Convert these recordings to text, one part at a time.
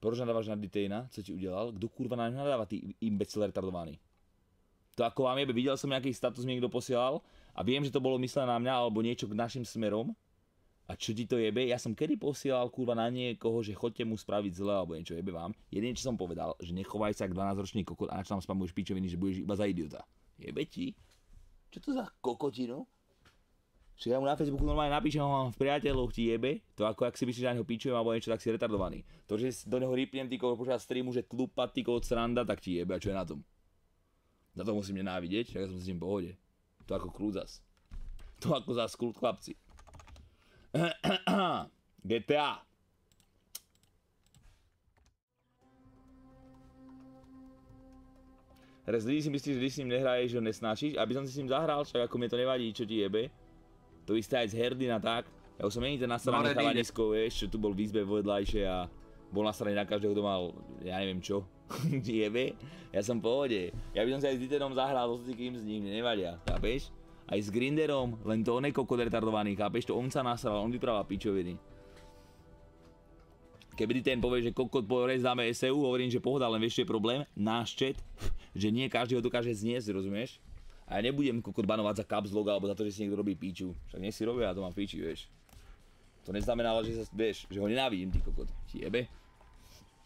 Proč nadáváš na Detejna? Co ti udělal? Kdo kurva na něj nadává, ty imbecile retardovaný? To ako vám jebe, videl som nejaký status mi niekto posielal a viem, že to bolo myslené na mňa alebo niečo k našim smerom. A čo ti to jebe? Ja som kedy posielal kurva na niekoho, že chodte mu spraviť zle alebo niečo, jebe vám. Jedine čo som povedal, že nechovaj sa ako 12-ročný kokot a nač tam spamuješ pičoviny, že budeš iba za idiota. Jebe ti? Čo to za kokotinu? Čiže ja mu na Facebooku normálne napíšem, ho mám v priateľoch, ti jebe. To ako ak si myslíš, že na neho píčujem alebo niečo, tak si retardovaný. To, že do neho rýpnem ty kokot počas streamu, že tlupať ty kokot sranda, tak ti jebe, a čo je na tom? Za to musím nenávidieť, tak ja som s ním v pohode. To ako kľud zas. To ako zas kľud, chlapci. GTA. Rez ľudí si myslíš, že když s ním nehraješ, že ho nesnášiš, aby som si s ním zahral, však ako mne to nevadí, čo ti jebe. To isté aj z Herdina tak. Ja už som není ten nasraný chalanisko, vieš, čo tu bol v izbe vedľajšie a bol nasraný na každého, kto mal, ja neviem čo. Jebe, ja som v pohode. Ja by som si aj s Diterom zahral, to si kým s ním, nevadia, chápeš? Aj s Grinderom, len to on je kokot retardovaný, chápeš? To on sa nasral, on vypráva pičoviny. Keby ten povie, že kokot porez dáme SEU, hovorím, že pohoda, len vieš, čo je problém? Náš chat, že nie každý ho dokáže zniesť, rozumieš? A ja nebudem kokot banovať za caps logo, alebo za to, že si niekto robí píču. Však nie si robia, ja to mám píči, vieš. To neznamená, že sa, vieš, že ho nenávidím, ty kokot. Ti jebe?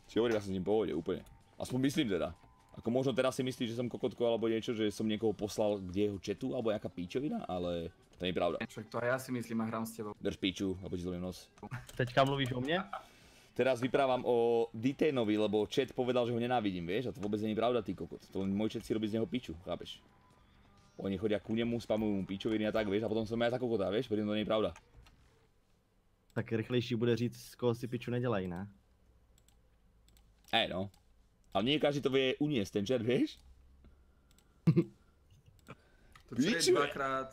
Si hovorím, ja som s ním v pohode, úplne. Aspoň myslím teda. Ako možno teraz si myslíš, že som kokotko alebo niečo, že som niekoho poslal k jeho chatu alebo jaká píčovina, ale to nie je pravda. Však to aj ja si myslím a hrám s tebou. Drž píču, alebo ti zlomím nos. Teďka mluvíš o mne? Teraz vyprávam o Detejnovi, lebo chat povedal, že ho nenávidím, vieš? A to vôbec nie je pravda, ty kokot. To len môj chat si robí z neho píču, chápeš? Oni chodia ku nemu, spamujú mu píčoviny a tak, vieš? A potom som ja za kokota, vieš? Preto to nie je pravda. Tak rychlejší bude říct, z koho si piču nedělají, ne? No. Ale nie každý to vie uniesť, ten chat, vieš? To čo je dvakrát.